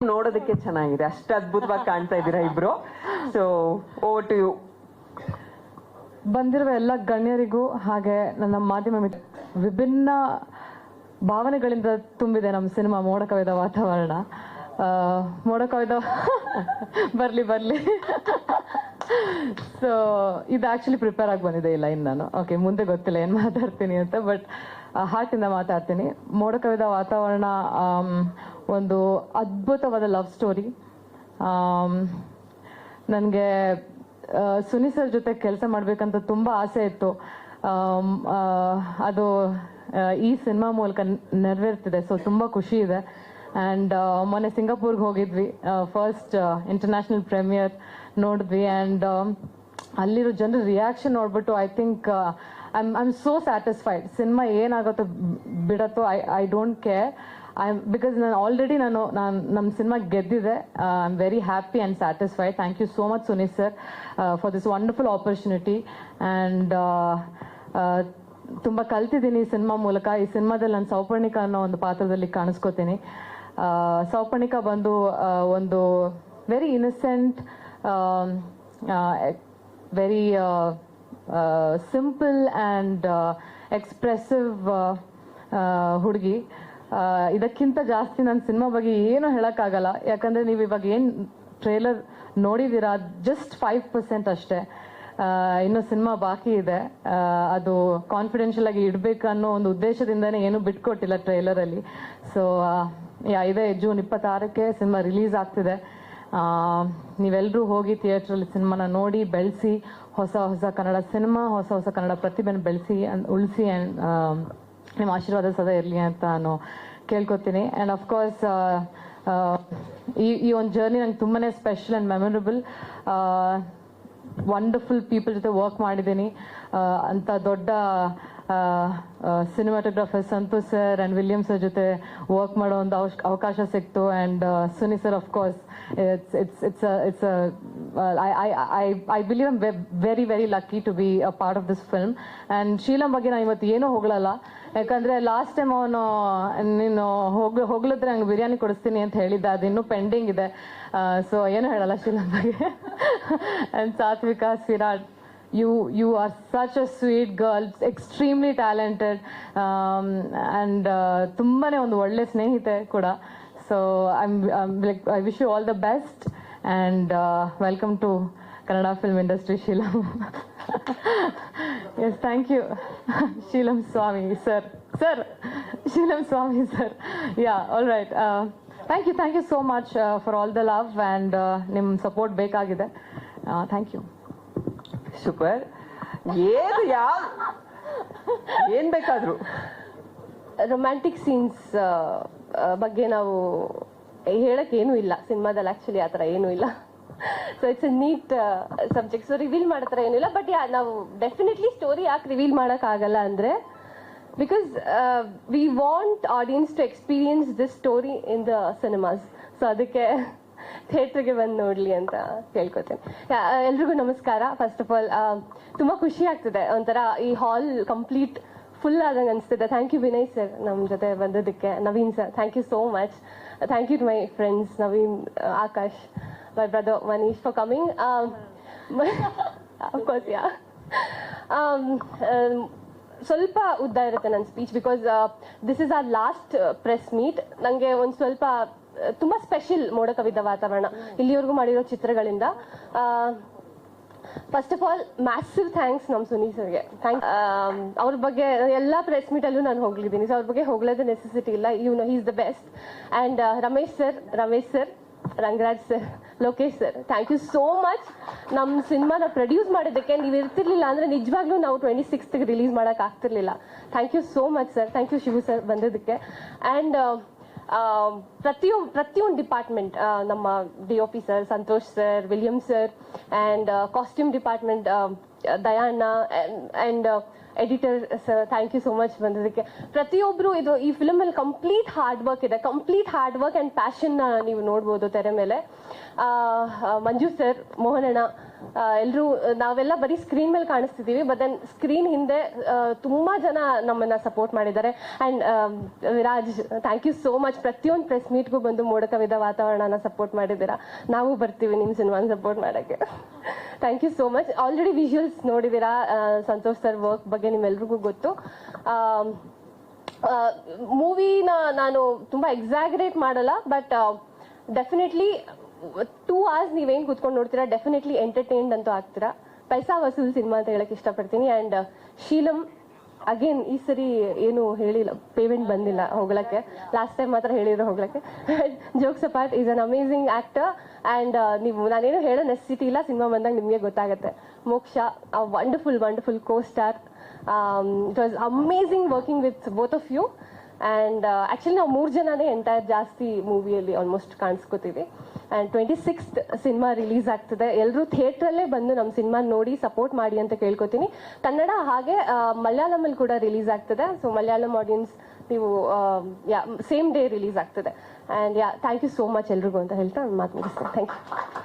ನೋಡೋದಕ್ಕೆ ಚೆನ್ನಾಗಿದೆ, ಅಷ್ಟು ಅದ್ಭುತವಾಗಿ ಕಾಣ್ತಾ ಇದ್ದೀರಾ ಇಬ್ರು. So over to you. ಬಂದಿರುವ ಎಲ್ಲ ಗಣ್ಯರಿಗೂ ಹಾಗೆ ನನ್ನ ಮಾಧ್ಯಮ ವಿಭಿನ್ನ ಭಾವನೆಗಳಿಂದ ತುಂಬಿದೆ ನಮ್ಮ ಸಿನಿಮಾ ಮೋಡ ಕವಿದ ವಾತಾವರಣ. ಮೋಡ ಕವಿದ ಬರ್ಲಿ ಸೊ ಇದು ಆಕ್ಚುಲಿ ಪ್ರಿಪೇರ್ ಆಗಿ ಬಂದಿದೆ ಈ ಲೈನ್ ನಾನು. ಓಕೆ, ಮುಂದೆ ಗೊತ್ತಿಲ್ಲ ಏನು ಮಾತಾಡ್ತೀನಿ ಅಂತ, ಬಟ್ ಹಾರ್ಟಿಂದ ಮಾತಾಡ್ತೀನಿ. ಮೋಡ ಕವಿದ ವಾತಾವರಣ ಒಂದು ಅದ್ಭುತವಾದ ಲವ್ ಸ್ಟೋರಿ. ನನಗೆ ಸುನಿ ಸರ್ ಜೊತೆ ಕೆಲಸ ಮಾಡಬೇಕಂತ ತುಂಬ ಆಸೆ ಇತ್ತು. ಅದು ಈ ಸಿನಿಮಾ ಮೂಲಕ ನೆರವೇರ್ತಿದೆ. ಸೊ ತುಂಬ ಖುಷಿ ಇದೆ. ಆ್ಯಂಡ್ ಮೊನ್ನೆ ಸಿಂಗಾಪುರ್ಗೆ ಹೋಗಿದ್ವಿ, ಫಸ್ಟ್ ಇಂಟರ್ನ್ಯಾಷನಲ್ ಪ್ರೀಮಿಯರ್ ನೋಡಿದ್ವಿ. ಆ್ಯಂಡ್ ಅಲ್ಲಿರೋ ಜನರ ರಿಯಾಕ್ಷನ್ ನೋಡ್ಬಿಟ್ಟು I think I am so satisfied. Cinema ಏನಾಗುತ್ತೋ ಬಿಡತ್ತೋ ಐ ಡೋಂಟ್ ಕೇರ್. ಬಿಕಾಸ್ ನಾನು ಆಲ್ರೆಡಿ ನಮ್ಮ ಸಿನಿಮಾ ಗೆದ್ದಿದೆ. I am very happy and satisfied. Thank you so much Sunil sir for this wonderful opportunity. And ತುಂಬ ಕಲ್ತಿದ್ದೀನಿ ಈ ಸಿನಿಮಾ ಮೂಲಕ. ಈ ಸಿನಿಮಾದಲ್ಲಿ ನಾನು ಸೌಪರ್ಣಿಕಾ ಅನ್ನೋ ಒಂದು ಪಾತ್ರದಲ್ಲಿ ಕಾಣಿಸ್ಕೋತೀನಿ. ಸೌಪರ್ಣಿಕಾ ಬಂದು ಒಂದು very innocent, very simple and expressive ಹುಡುಗಿ. ಇದಕ್ಕಿಂತ ಜಾಸ್ತಿ ನನ್ನ ಸಿನಿಮಾ ಬಗ್ಗೆ ಏನೂ ಹೇಳೋಕ್ಕಾಗಲ್ಲ. ಯಾಕಂದರೆ ನೀವು ಇವಾಗ ಏನು ಟ್ರೇಲರ್ ನೋಡಿದ್ದೀರಾ, ಜಸ್ಟ್ 5% ಅಷ್ಟೇ. ಇನ್ನೂ ಸಿನಿಮಾ ಬಾಕಿ ಇದೆ. ಅದು ಕಾನ್ಫಿಡೆನ್ಷಿಯಲ್ ಆಗಿ ಇಡಬೇಕು ಅನ್ನೋ ಒಂದು ಉದ್ದೇಶದಿಂದನೇ ಏನೂ ಬಿಟ್ಕೊಟ್ಟಿಲ್ಲ ಟ್ರೈಲರಲ್ಲಿ. ಸೊ ಇದೆ ಜೂನ್ 26ಕ್ಕೆ ಸಿನಿಮಾ ರಿಲೀಸ್ ಆಗ್ತಿದೆ. ನೀವೆಲ್ಲರೂ ಹೋಗಿ ಥಿಯೇಟ್ರಲ್ಲಿ ಸಿನಿಮಾನ ನೋಡಿ ಬೆಳೆಸಿ, ಹೊಸ ಕನ್ನಡ ಸಿನಿಮಾ, ಹೊಸ ಕನ್ನಡ ಪ್ರತಿಭೆನ ಬೆಳೆಸಿ ಉಳಿಸಿ. ಆ್ಯಂಡ್ ನಿಮ್ಮ ಆಶೀರ್ವಾದ ಸದಾ ಇರಲಿ ಅಂತ ನಾನು ಕೇಳ್ಕೊತೀನಿ. ಆ್ಯಂಡ್ ಅಫ್ಕೋರ್ಸ್ ಈ ಒಂದು ಜರ್ನಿ ನಂಗೆ ತುಂಬಾ special and memorable. Wonderful people ಜೊತೆ ವರ್ಕ್ ಮಾಡಿದ್ದೀನಿ. ಅಂಥ ದೊಡ್ಡ cinematographer Santosh sir and William sir ಜೊತೆ ವರ್ಕ್ ಮಾಡೋ ಒಂದು ಅವಕಾಶ ಸಿಕ್ತು. And Suni sir of course I believe I'm very, very lucky to be a part of this film. And ಶೀಲಂ ಬಗ್ಗೆ ನಾನು ಇವತ್ತು ಏನೂ ಹೋಗಳಲ್ಲ. ಯಾಕಂದರೆ ಲಾಸ್ಟ್ ಟೈಮ್ ಅವನು ನೀನು ಹೋಗ್ಲಿದ್ರೆ ನಂಗೆ ಬಿರಿಯಾನಿ ಕೊಡಿಸ್ತೀನಿ ಅಂತ ಹೇಳಿದ್ದೆ, ಅದು ಇನ್ನೂ ಪೆಂಡಿಂಗ್ ಇದೆ. ಸೊ ಏನೂ ಹೇಳಲ್ಲ ಶೀಲಂ ಬಗ್ಗೆ. And Satvika, Sirat, you are such a sweet girl, extremely talented, and ತುಂಬಾನೇ ಒಂದು ಒಳ್ಳೆ ಸ್ನೇಹಿತೆ ಕೂಡ. So I'm like, I wish you all the best and welcome to Kannada film industry, Sheelam. Yes, thank you. Sheelam Swami sir, Sheelam Swami sir. Yeah, all right. Thank you so much for all the love and ನಿಮ್ಮ support ಬೇಕಾಗಿದೆ. Thank you. Super. ಏನ್ ಬೇಕಾದ್ರು romantic scenes ಬಗ್ಗೆ ನಾವು ಹೇಳಕ್ ಏನೂ ಇಲ್ಲ ಸಿನಿಮಾದಲ್ಲಿ. ಆಕ್ಚುಲಿ ಆ ಥರ ಏನೂ ಇಲ್ಲ. So it's a neat subject. So reveal ಮಾಡೋ ಥರ ಏನಿಲ್ಲ. ಬಟ್ ನಾವು ಡೆಫಿನೆಟ್ಲಿ ಸ್ಟೋರಿ ಯಾಕೆ ರಿವೀಲ್ ಮಾಡೋಕ್ಕಾಗಲ್ಲ ಅಂದರೆ, because we want audience to experience this story in the cinemas. So ಅದಕ್ಕೆ ಥಿಯೇಟ್ರಿಗೆ ಬಂದು ನೋಡಲಿ ಅಂತ ಕೇಳ್ಕೊತೀನಿ. ಎಲ್ರಿಗೂ ನಮಸ್ಕಾರ. ಫಸ್ಟ್ ಆಫ್ ಆಲ್ ತುಂಬ ಖುಷಿ ಆಗ್ತಿದೆ. ಒಂಥರ ಈ ಹಾಲ್ ಕಂಪ್ಲೀಟ್ ಫುಲ್ ಆದಂಗೆ ಅನಿಸ್ತಿದೆ. ಥ್ಯಾಂಕ್ ಯು ವಿನಯ್ ಸರ್ ನಮ್ಮ ಜೊತೆ ಬಂದೋದಕ್ಕೆ. Naveen sir, thank you so much. Thank you to my friends Naveen, Akash, my brother Manish for coming. Of course yeah ಸ್ವಲ್ಪ ಉದ್ದ ಇರುತ್ತೆ ನನ್ನ speech, because this is our last press meet. ನನಗೆ ಒಂದು ಸ್ವಲ್ಪ ತುಂಬ ಸ್ಪೆಷಲ್ ಮೋಡ ಕವಿದ ವಾತಾವರಣ ಇಲ್ಲಿವರೆಗೂ ಮಾಡಿರೋ ಚಿತ್ರಗಳಿಂದ. First of all massive thanks ನಮ್ಮ ಸುನಿ ಸರ್ಗೆ. ಅವ್ರ ಬಗ್ಗೆ ಎಲ್ಲ ಪ್ರೆಸ್ ಮೀಟಲ್ಲೂ ನಾನು ಹೋಗ್ಲಿದ್ದೀನಿ. ಸೊ ಅವ್ರ ಬಗ್ಗೆ ಹೋಗ್ಲೋದು ನೆಸೆಸಿಟಿ ಇಲ್ಲ. He is the best. And Ramesh sir, Rangaraj sir, Lokesh sir, thank you so much. ನಮ್ಮ ಸಿನಿಮಾನ ಪ್ರೊಡ್ಯೂಸ್ ಮಾಡೋದಕ್ಕೆ ನೀವು ಇರ್ತಿರ್ಲಿಲ್ಲ ಅಂದರೆ ನಿಜವಾಗ್ಲೂ ನಾವು 26ಗೆ ರಿಲೀಸ್ ಮಾಡೋಕೆ ಆಗ್ತಿರ್ಲಿಲ್ಲ. Thank you so much sir. Thank you Shivu sir ಬಂದಿದ್ದಕ್ಕೆ. ಆ್ಯಂಡ್ ಪ್ರತಿಯೊಂದು ಡಿಪಾರ್ಟ್ಮೆಂಟ್, ನಮ್ಮ DOP sir, Santosh sir, William sir, and costume department ದಯಾಣ್ಣ and editor sir, thank you so much ಬಂದಿದ್ದಕ್ಕೆ. ಪ್ರತಿಯೊಬ್ಬರು ಈ ಫಿಲಮಲ್ಲಿ ಕಂಪ್ಲೀಟ್ ಹಾರ್ಡ್ ವರ್ಕ್ ಇದೆ, ಕಂಪ್ಲೀಟ್ ಹಾರ್ಡ್ ವರ್ಕ್ ಆ್ಯಂಡ್ ಪ್ಯಾಷನ್ನ ನೀವು ನೋಡ್ಬೋದು ತೆರೆ ಮೇಲೆ. ಮಂಜು ಸರ್, ಮೋಹನಣ್ಣ, ಎಲ್ಲರೂ ನಾವೆಲ್ಲ ಬರೀ ಸ್ಕ್ರೀನ್ ಮೇಲೆ ಕಾಣಿಸ್ತಿದ್ದೀವಿ, ಬಟ್ ದೆನ್ ಸ್ಕ್ರೀನ್ ಹಿಂದೆ ತುಂಬ ಜನ ನಮ್ಮನ್ನು ಸಪೋರ್ಟ್ ಮಾಡಿದ್ದಾರೆ. And Viraj, thank you so much. ಪ್ರತಿಯೊಂದು ಪ್ರೆಸ್ ಮೀಟ್ಗೂ ಬಂದು ಮೋಡಕವಿದ ವಾತಾವರಣನ ಸಪೋರ್ಟ್ ಮಾಡಿದ್ದೀರಾ. ನಾವು ಬರ್ತೀವಿ ನಿಮ್ಮ ಸಿನಿಮಾನ ಸಪೋರ್ಟ್ ಮಾಡೋಕ್ಕೆ. Thank you so much. Already visuals ನೋಡಿದ್ದೀರಾ, ಸಂತೋಷ್ ಸರ್ ವರ್ಕ್ ಬಗ್ಗೆ ನಿಮ್ಮೆಲ್ರಿಗೂ ಗೊತ್ತು. ಮೂವಿನ ನಾನು ತುಂಬ ಎಕ್ಸಾಗರೇಟ್ ಮಾಡಲ್ಲ, ಬಟ್ ಡೆಫಿನೆಟ್ಲಿ 2 hours ನೀವೇನು ಕೂತ್ಕೊಂಡು ನೋಡ್ತೀರಾ, ಡೆಫಿನೆಟ್ಲಿ ಎಂಟರ್ಟೈನ್ಡ್ ಅಂತೂ ಆಗ್ತೀರಾ. ಪೈಸಾ ವಸೂಲ್ ಸಿನಿಮಾ ಅಂತ ಹೇಳಕ್ಕೆ ಇಷ್ಟಪಡ್ತೀನಿ. ಆ್ಯಂಡ್ ಶೀಲಂ ಅಗೇನ್ ಈ ಸರಿ ಏನು ಹೇಳಿಲ್ಲ, ಪೇಮೆಂಟ್ ಬಂದಿಲ್ಲ ಹೋಗ್ಲಕ್ಕೆ, ಲಾಸ್ಟ್ ಟೈಮ್ ಮಾತ್ರ ಹೇಳಿದ್ರು ಹೋಗ್ಲಕ್ಕೆ. Jokes apart, is an amazing actor. And ನಾನೇನು ಹೇಳೋ ನೆಸೆಸಿಟಿ ಇಲ್ಲ, ಸಿನಿಮಾ ಬಂದಾಗ ನಿಮಗೆ ಗೊತ್ತಾಗುತ್ತೆ. Moksha, wonderful co star. It was amazing working with both of you. And actually ನಾವು 3 ಜನನೇ ಎಂಟೈರ್ ಜಾಸ್ತಿ ಮೂವಿಯಲ್ಲಿ ಆಲ್ಮೋಸ್ಟ್ ಕಾಣಿಸ್ಕೋತೀವಿ. ಆ್ಯಂಡ್ 26th ಸಿನಿಮಾ ರಿಲೀಸ್ ಆಗ್ತದೆ. ಎಲ್ಲರೂ ಥಿಯೇಟ್ರಲ್ಲೇ ಬಂದು ನಮ್ಮ ಸಿನಿಮಾ ನೋಡಿ ಸಪೋರ್ಟ್ ಮಾಡಿ ಅಂತ ಕೇಳ್ಕೊತೀನಿ. ಕನ್ನಡ ಹಾಗೆ ಮಲಯಾಳಮಲ್ಲಿ ಕೂಡ ರಿಲೀಸ್ ಆಗ್ತದೆ. ಸೊ ಮಲಯಾಳಂ ಆಡಿಯನ್ಸ್ ನೀವು ಸೇಮ್ ಡೇ ರಿಲೀಸ್ ಆಗ್ತದೆ. And thank you so much ಎಲ್ರಿಗೂ ಅಂತ ಹೇಳ್ತಾ ಮಾತು ಮುಗಿಸ್ತೇನೆ. Thank you.